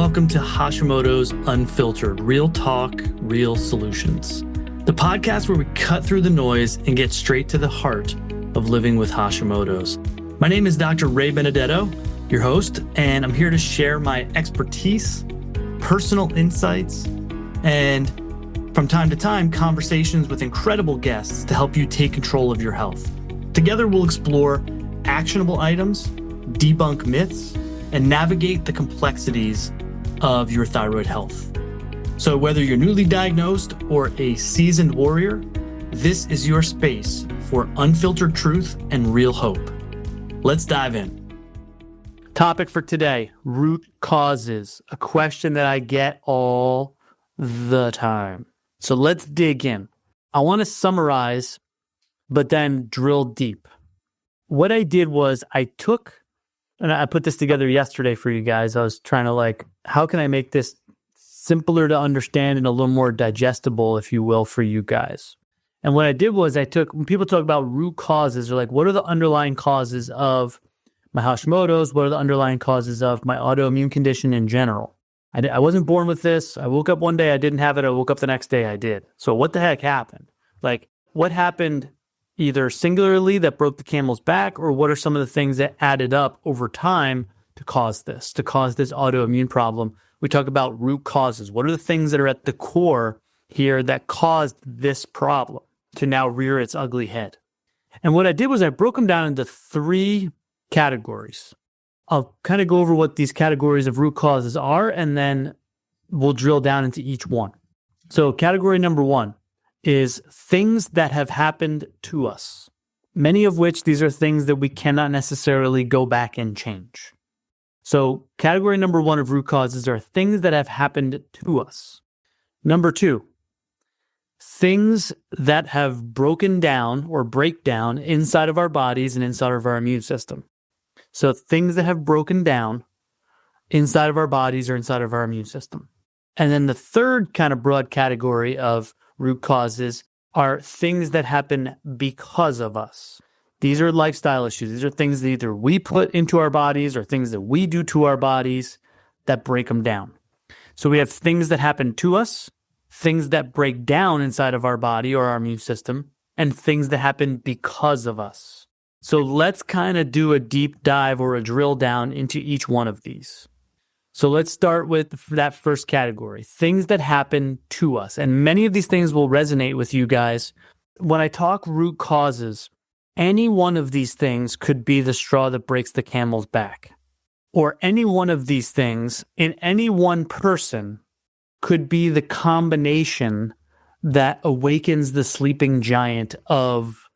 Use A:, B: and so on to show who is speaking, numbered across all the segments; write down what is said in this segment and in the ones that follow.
A: welcome to Hashimoto's Unfiltered, real talk, real solutions. The podcast where we cut through the noise and get straight to the heart of living with Hashimoto's. My name is Dr. Ray Benedetto, your host, and I'm here to share my expertise, personal insights, and from time to time, conversations with incredible guests to help you take control of your health. Together, we'll explore actionable items, debunk myths, and navigate the complexities of your thyroid health. So whether you're newly diagnosed or a seasoned warrior, this is your space for unfiltered truth and real hope. Let's dive in. Topic for today, root causes, a question that I get all the time. So let's dig in. I want to summarize, but then drill deep. What I did was I put this together yesterday for you guys. I was trying to how can I make this simpler to understand and a little more digestible, if you will, for you guys. And what I did was when people talk about root causes, they're like, what are the underlying causes of my Hashimoto's? What are the underlying causes of my autoimmune condition in general? I wasn't born with this. I woke up one day, I didn't have it. I woke up the next day, I did. So what the heck happened? What happened either singularly that broke the camel's back, or what are some of the things that added up over time to cause this autoimmune problem? We talk about root causes. What are the things that are at the core here that caused this problem to now rear its ugly head? And what I did was I broke them down into 3 categories. I'll kind of go over what these categories of root causes are, and then we'll drill down into each one. So category number 1 is things that have happened to us, many of which these are things that we cannot necessarily go back and change. So category number 1 of root causes are things that have happened to us. Number 2, things that have broken down or break down inside of our bodies and inside of our immune system. So things that have broken down inside of our bodies or inside of our immune system. And then the third kind of broad category of root causes are things that happen because of us. These are lifestyle issues. These are things that either we put into our bodies or things that we do to our bodies that break them down. So we have things that happen to us, things that break down inside of our body or our immune system, and things that happen because of us. So let's kind of do a deep dive or a drill down into each one of these. So let's start with that first category, things that happen to us. And many of these things will resonate with you guys. When I talk root causes, any one of these things could be the straw that breaks the camel's back. Or any one of these things in any one person could be the combination that awakens the sleeping giant of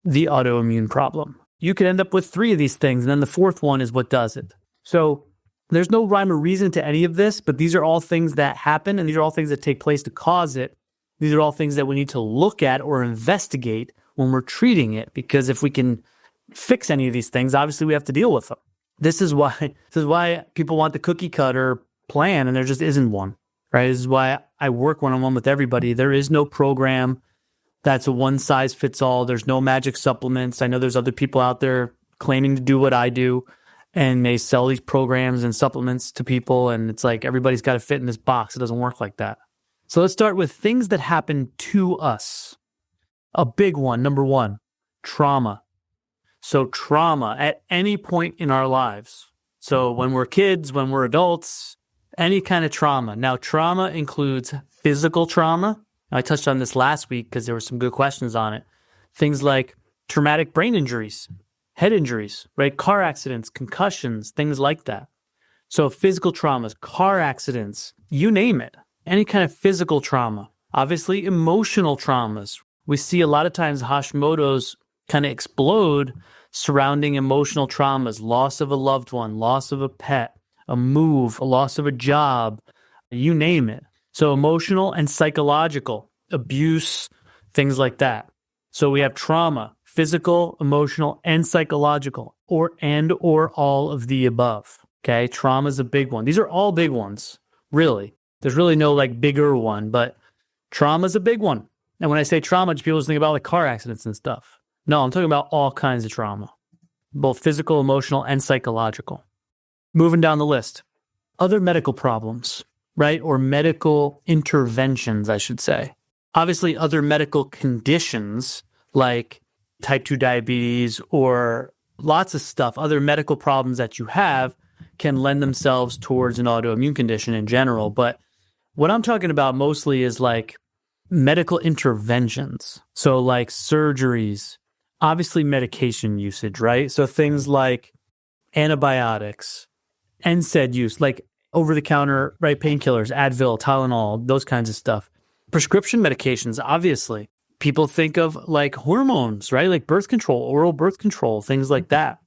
A: the autoimmune problem. You could end up with 3 of these things, and then the 4th one is what does it. So there's no rhyme or reason to any of this, but these are all things that happen, and these are all things that take place to cause it. These are all things that we need to look at or investigate when we're treating it, because if we can fix any of these things, obviously we have to deal with them. This is why people want the cookie cutter plan, and there just isn't one, right? This is why I work one-on-one with everybody. There is no program that's a one-size-fits-all. There's no magic supplements. I know there's other people out there claiming to do what I do, and they sell these programs and supplements to people, and it's like everybody's got to fit in this box. It doesn't work like that. So let's start with things that happen to us. A big one, number 1, trauma. So trauma at any point in our lives. So when we're kids, when we're adults, any kind of trauma. Now, trauma includes physical trauma. I touched on this last week because there were some good questions on it. Things like traumatic brain injuries, head injuries, right? Car accidents, concussions, things like that. So physical traumas, car accidents, you name it. Any kind of physical trauma. Obviously, emotional traumas. We see a lot of times Hashimoto's kind of explode surrounding emotional traumas, loss of a loved one, loss of a pet, a move, a loss of a job, you name it. So emotional and psychological, abuse, things like that. So we have trauma, physical, emotional, and psychological, or all of the above. Okay, trauma is a big one. These are all big ones, really. There's really no bigger one, but trauma is a big one. And when I say trauma, people just think about car accidents and stuff. No, I'm talking about all kinds of trauma, both physical, emotional, and psychological. Moving down the list. other medical problems, right? Or medical interventions, I should say. Obviously, other medical conditions like type 2 diabetes or lots of stuff, other medical problems that you have can lend themselves towards an autoimmune condition in general. But what I'm talking about mostly is like medical interventions. So like surgeries, obviously medication usage, right? So things like antibiotics, NSAID use, like over-the-counter, right, painkillers, Advil, Tylenol, those kinds of stuff. Prescription medications, obviously. People think of like hormones, right? Like birth control, oral birth control, things like that.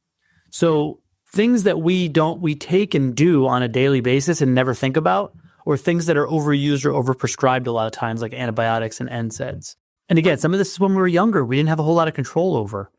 A: So things that we take and do on a daily basis and never think about, or things that are overused or overprescribed a lot of times, like antibiotics and NSAIDs. And again, some of this is when we were younger, we didn't have a whole lot of control over,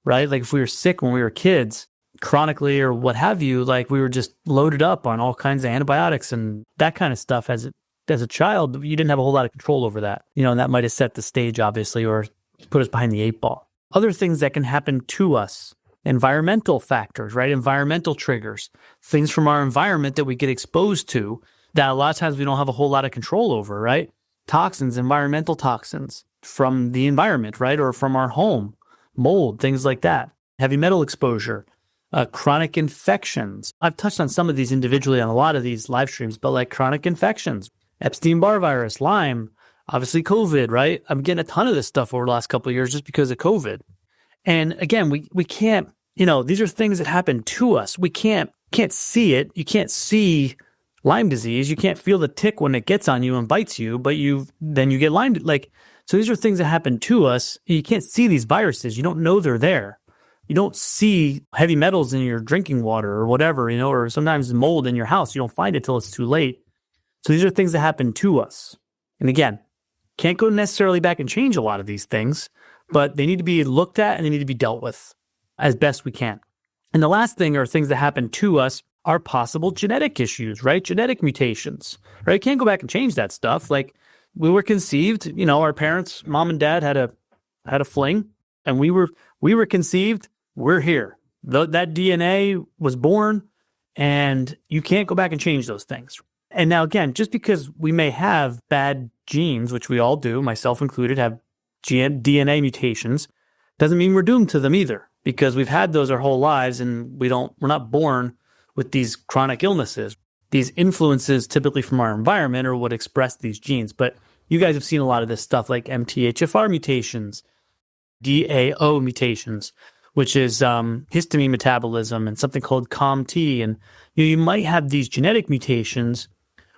A: right? Like if we were sick when we were kids, chronically or what have you, like we were just loaded up on all kinds of antibiotics and that kind of stuff as a child. You didn't have a whole lot of control over that, and that might have set the stage, obviously, or put us behind the 8 ball. Other things that can happen to us, environmental factors, right? Environmental triggers, things from our environment that we get exposed to that a lot of times we don't have a whole lot of control over, right? Toxins, environmental toxins from the environment, right? Or from our home, mold, things like that. Heavy metal exposure, chronic infections. I've touched on some of these individually on a lot of these live streams, but like chronic infections, Epstein-Barr virus, Lyme, obviously COVID, right? I'm getting a ton of this stuff over the last couple of years just because of COVID. And again, we can't, these are things that happen to us. We can't see it. You can't see Lyme disease. You can't feel the tick when it gets on you and bites you, but then you get Lyme. So these are things that happen to us. You can't see these viruses. You don't know they're there. You don't see heavy metals in your drinking water or whatever, or sometimes mold in your house. You don't find it till it's too late. So these are things that happen to us. And again, can't go necessarily back and change a lot of these things, but they need to be looked at and they need to be dealt with as best we can. And the last thing are things that happen to us are possible genetic issues, right? Genetic mutations, right? Can't go back and change that stuff. Like we were conceived, our parents, mom and dad had a fling, and we were conceived. We're here. That DNA was born, and you can't go back and change those things. And now, again, just because we may have bad genes, which we all do, myself included, have DNA mutations, doesn't mean we're doomed to them either, because we've had those our whole lives, and we're not born with these chronic illnesses. These influences, typically from our environment, are what express these genes. But you guys have seen a lot of this stuff, like MTHFR mutations, DAO mutations, which is histamine metabolism, and something called COMT. And you might have these genetic mutations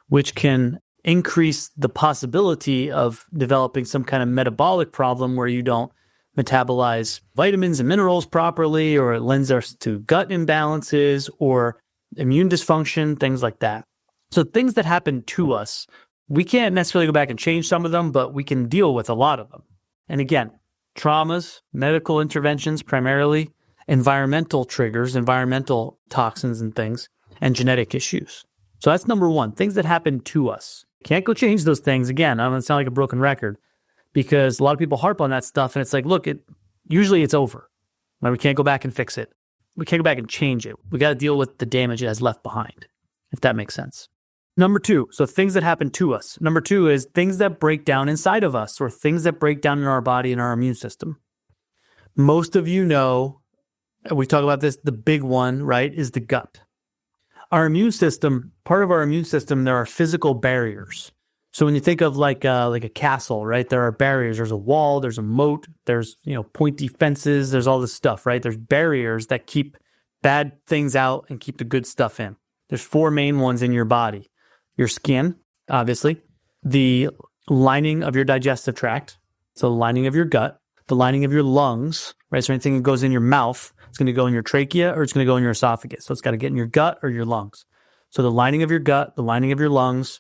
A: which can increase the possibility of developing some kind of metabolic problem where you don't metabolize vitamins and minerals properly, or it lends us to gut imbalances or immune dysfunction, things like that. So things that happen to us, we can't necessarily go back and change some of them, but we can deal with a lot of them. And again, traumas, medical interventions primarily, environmental triggers, environmental toxins and things, and genetic issues. So that's number one, things that happen to us. Can't go change those things. Again, I'm going to sound like a broken record, because a lot of people harp on that stuff, and it's like, look, usually it's over. Right? We can't go back and fix it. We can't go back and change it. We got to deal with the damage it has left behind, if that makes sense. Number two, so things that happen to us. Number two is things that break down inside of us, or things that break down in our body and our immune system. Most of you know, we talk about this, the big one, right, is the gut. Our immune system, part of our immune system, there are physical barriers. So when you think of like a castle, right, there are barriers. There's a wall, there's a moat, there's, pointy fences, there's all this stuff, right? There's barriers that keep bad things out and keep the good stuff in. There's 4 main ones in your body. Your skin, obviously, the lining of your digestive tract, so the lining of your gut, the lining of your lungs, right? So anything that goes in your mouth, it's going to go in your trachea or it's going to go in your esophagus. So it's got to get in your gut or your lungs. So the lining of your gut, the lining of your lungs,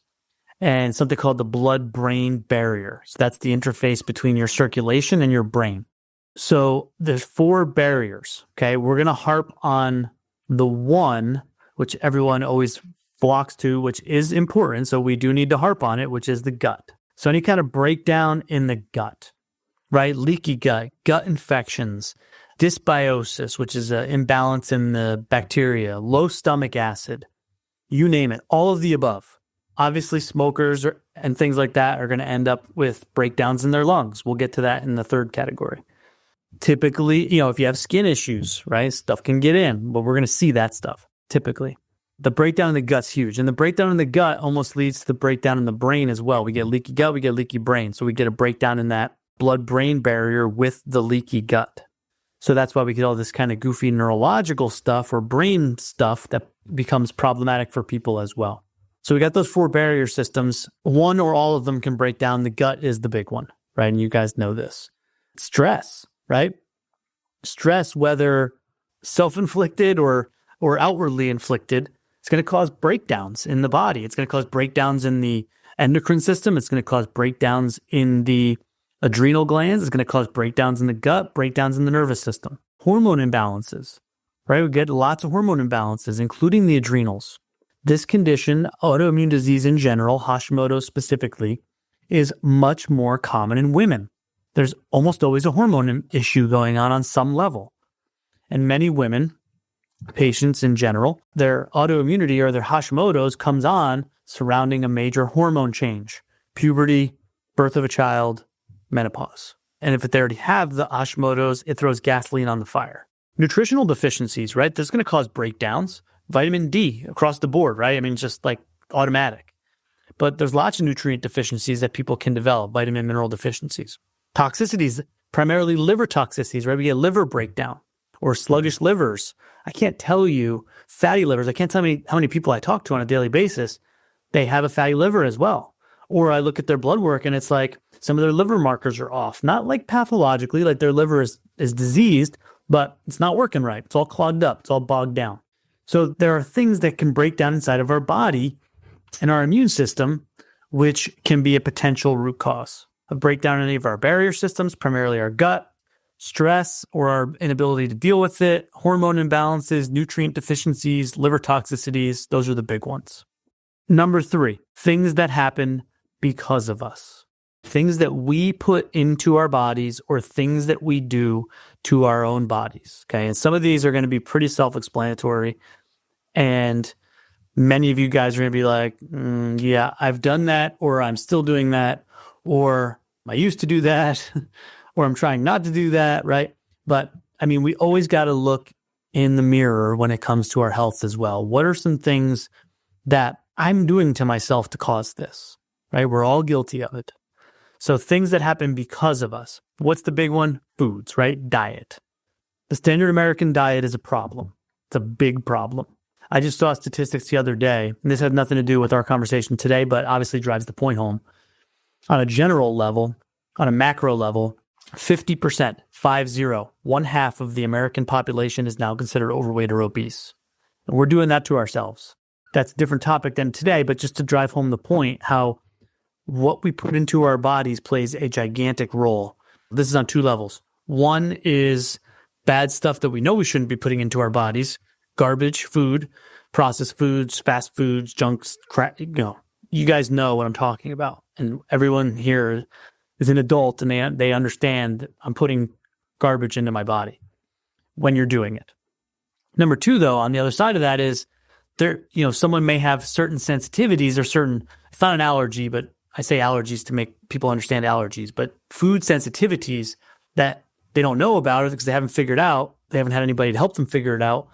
A: and something called the blood-brain barrier. So that's the interface between your circulation and your brain. So there's 4 barriers, okay? We're going to harp on the one, which everyone always flocks to, which is important. So we do need to harp on it, which is the gut. So any kind of breakdown in the gut, right? Leaky gut, gut infections, dysbiosis, which is an imbalance in the bacteria, low stomach acid, you name it, all of the above. Obviously, smokers and things like that are going to end up with breakdowns in their lungs. We'll get to that in the third category. Typically, if you have skin issues, right, stuff can get in, but we're going to see that stuff typically. The breakdown in the gut's huge. And the breakdown in the gut almost leads to the breakdown in the brain as well. We get leaky gut, we get leaky brain. So we get a breakdown in that blood-brain barrier with the leaky gut. So that's why we get all this kind of goofy neurological stuff or brain stuff that becomes problematic for people as well. So we got those 4 barrier systems. One or all of them can break down. The gut is the big one, right? And you guys know this. Stress, right? Stress, whether self-inflicted or outwardly inflicted, it's going to cause breakdowns in the body. It's going to cause breakdowns in the endocrine system. It's going to cause breakdowns in the adrenal glands. It's going to cause breakdowns in the gut, breakdowns in the nervous system. Hormone imbalances, right? We get lots of hormone imbalances, including the adrenals. This condition, autoimmune disease in general, Hashimoto specifically, is much more common in women. There's almost always a hormone issue going on some level. And many women, patients in general, their autoimmunity or their Hashimoto's comes on surrounding a major hormone change, puberty, birth of a child, menopause. And if they already have the Hashimoto's, it throws gasoline on the fire. Nutritional deficiencies, right? That's going to cause breakdowns. Vitamin D across the board, right? I mean, just like automatic. But there's lots of nutrient deficiencies that people can develop, vitamin, mineral deficiencies. Toxicities, primarily liver toxicities, right? We get liver breakdown or sluggish livers. I can't tell you, fatty livers, I can't tell you how many people I talk to on a daily basis, they have a fatty liver as well. Or I look at their blood work and it's like some of their liver markers are off. Not like pathologically, like their liver is diseased, but it's not working right. It's all clogged up. It's all bogged down. So there are things that can break down inside of our body and our immune system, which can be a potential root cause. A breakdown in any of our barrier systems, primarily our gut, stress or our inability to deal with it, hormone imbalances, nutrient deficiencies, liver toxicities, those are the big ones. Number 3, things that happen because of us. Things that we put into our bodies or things that we do to our own bodies. Okay. And some of these are going to be pretty self-explanatory. And many of you guys are going to be like, yeah, I've done that, or I'm still doing that, or I used to do that, or I'm trying not to do that. Right. But I mean, we always got to look in the mirror when it comes to our health as well. What are some things that I'm doing to myself to cause this? Right. We're all guilty of it. So things that happen because of us. What's the big one? Foods, right? Diet. The standard American diet is a problem. It's a big problem. I just saw statistics the other day, and this had nothing to do with our conversation today, but obviously drives the point home. On a general level, on a macro level, 50%, 50, 1/2 of the American population is now considered overweight or obese. And we're doing that to ourselves. That's a different topic than today, but just to drive home the point, how what we put into our bodies plays a gigantic role. This is on 2 levels. One is bad stuff that we know we shouldn't be putting into our bodies. Garbage, food, processed foods, fast foods, junks, crap. You guys know what I'm talking about. And everyone here is an adult and they understand I'm putting garbage into my body when you're doing it. Number 2, though, on the other side of that is someone may have certain sensitivities or it's not an allergy, but I say allergies to make people understand allergies, but food sensitivities that they don't know about it because they haven't figured out, they haven't had anybody to help them figure it out.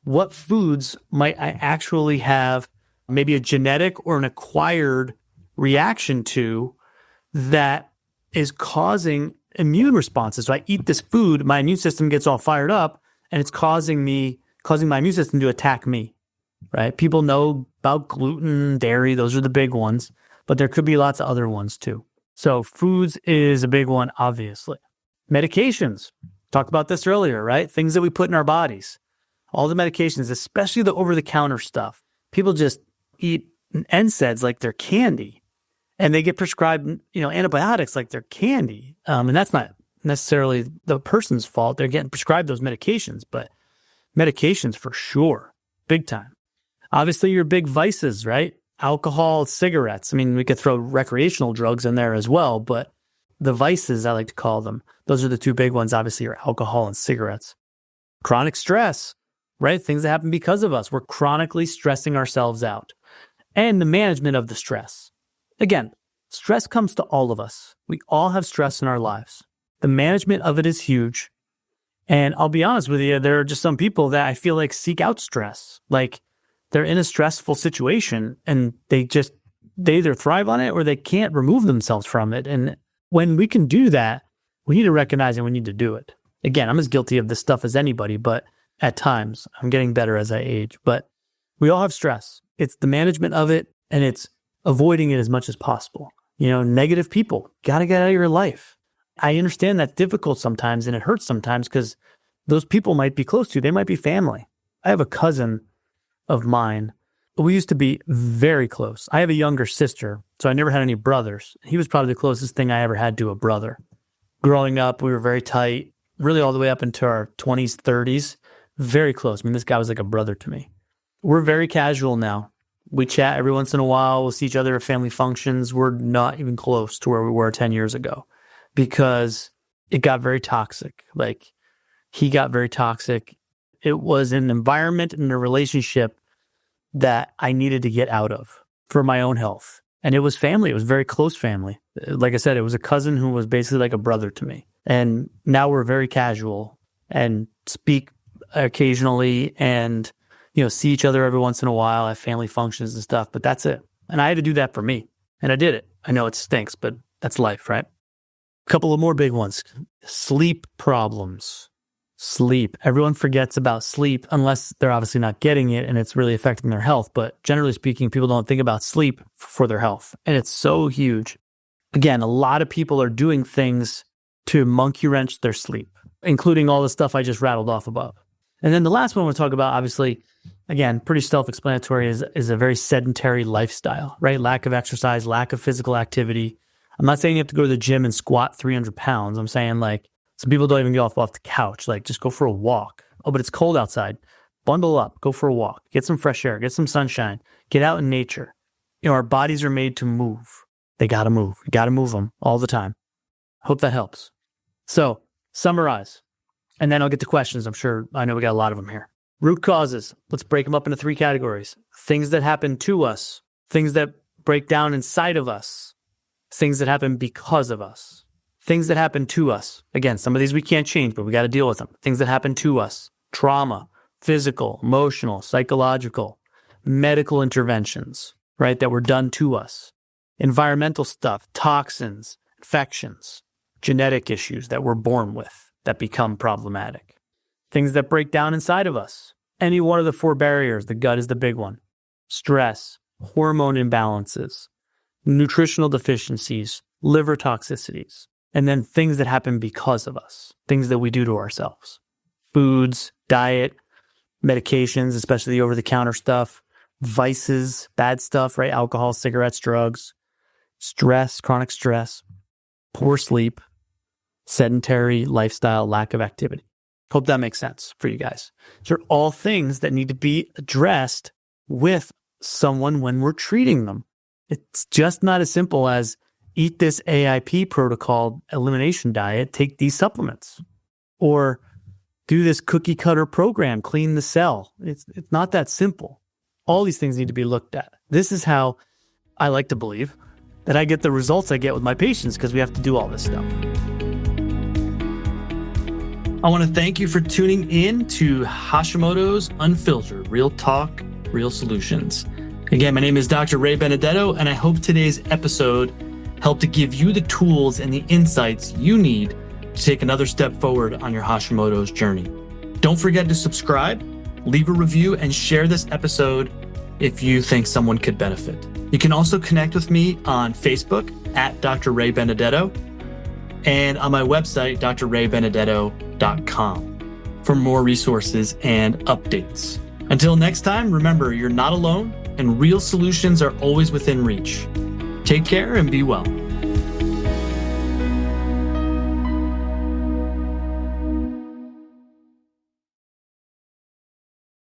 A: What foods might I actually have maybe a genetic or an acquired reaction to that is causing immune responses? So I eat this food, my immune system gets all fired up, and it's causing my immune system to attack me, right? People know about gluten, dairy, those are the big ones. But there could be lots of other ones too. So foods is a big one, obviously. Medications. Talked about this earlier, right? Things that we put in our bodies. All the medications, especially the over-the-counter stuff. People just eat NSAIDs like they're candy. And they get prescribed, antibiotics like they're candy. And that's not necessarily the person's fault. They're getting prescribed those medications. But medications for sure. Big time. Obviously, your big vices, right? Alcohol, cigarettes. I mean, we could throw recreational drugs in there as well, but the vices, I like to call them, those are the 2 big ones, obviously, are alcohol and cigarettes. Chronic stress,
B: right? Things that happen because of us. We're chronically stressing ourselves out. And the management of the stress. Again, stress comes to all of us. We all have stress in our lives. The management of it is huge. And I'll be honest with you, there are just some people that I feel like seek out stress. Like they're in a stressful situation and they either thrive on it or they can't remove themselves from it. And when we can do that, we need to recognize and we need to do it. Again, I'm as guilty of this stuff as anybody, but at times I'm getting better as I age. But we all have stress. It's the management of it and it's avoiding it as much as possible. Negative people, got to get out of your life. I understand that's difficult sometimes and it hurts sometimes because those people might be close to you. They might be family. I have a cousin of mine. We used to be very close. I have a younger sister, so I never had any brothers. He was probably the closest thing I ever had to a brother. Growing up, we were very tight, really all the way up into our 20s, 30s. Very close. I mean, this guy was like a brother to me. We're very casual now. We chat every once in a while. We'll see each other at family functions. We're not even close to where we were 10 years ago because it got very toxic. Like, he got very toxic. It was an environment and a relationship that I needed to get out of for my own health. And it was family. It was very close family. Like I said, it was a cousin who was basically like a brother to me. And now we're very casual and speak occasionally and see each other every once in a while at family functions and stuff, but that's it. And I had to do that for me. And I did it. I know it stinks, but that's life, right? A couple of more big ones. Sleep problems. Sleep. Everyone forgets about sleep unless they're obviously not getting it and it's really affecting their health. But generally speaking, people don't think about sleep for their health. And it's so huge. Again, a lot of people are doing things to monkey wrench their sleep, including all the stuff I just rattled off above. And then the last one we'll talk about, obviously, again, pretty self-explanatory, is a very sedentary lifestyle, right? Lack of exercise, lack of physical activity. I'm not saying you have to go to the gym and squat 300 pounds. I'm saying like some people don't even get off the couch. Like just go for a walk. Oh, but it's cold outside. Bundle up, go for a walk, get some fresh air, get some sunshine, get out in nature. Our bodies are made to move. They got to move. You got to move them all the time. Hope that helps. So summarize. And then I'll get to questions. I know we got a lot of them here. Root causes. Let's break them up into 3 categories. Things that happen to us, things that break down inside of us, things that happen because of us, things that happen to us. Again, some of these we can't change, but we got to deal with them. Things that happen to us, trauma, physical, emotional, psychological, medical interventions, right, that were done to us, environmental stuff, toxins, infections, genetic issues that we're born with that become problematic. Things that break down inside of us. Any one of the 4 barriers, the gut is the big one. Stress, hormone imbalances, nutritional deficiencies, liver toxicities, and then things that happen because of us, things that we do to ourselves. Foods, diet, medications, especially the over-the-counter stuff, vices, bad stuff, right? Alcohol, cigarettes, drugs, stress, chronic stress, poor sleep, sedentary lifestyle, lack of activity. Hope that makes sense for you guys. These are all things that need to be addressed with someone when we're treating them. It's just not as simple as eat this AIP protocol elimination diet, take these supplements, or do this cookie cutter program, clean the cell. It's not that simple. All these things need to be looked at. This is how I like to believe that I get the results I get with my patients because we have to do all this stuff.
A: I want to thank you for tuning in to Hashimoto's Unfiltered, Real Talk, Real Solutions. Again, my name is Dr. Ray Benedetto, and I hope today's episode helped to give you the tools and the insights you need to take another step forward on your Hashimoto's journey. Don't forget to subscribe, leave a review, and share this episode if you think someone could benefit. You can also connect with me on Facebook at Dr. Ray Benedetto and on my website, drraybenedetto.com, for more resources and updates. Until next time, remember, you're not alone and real solutions are always within reach. Take care and be well.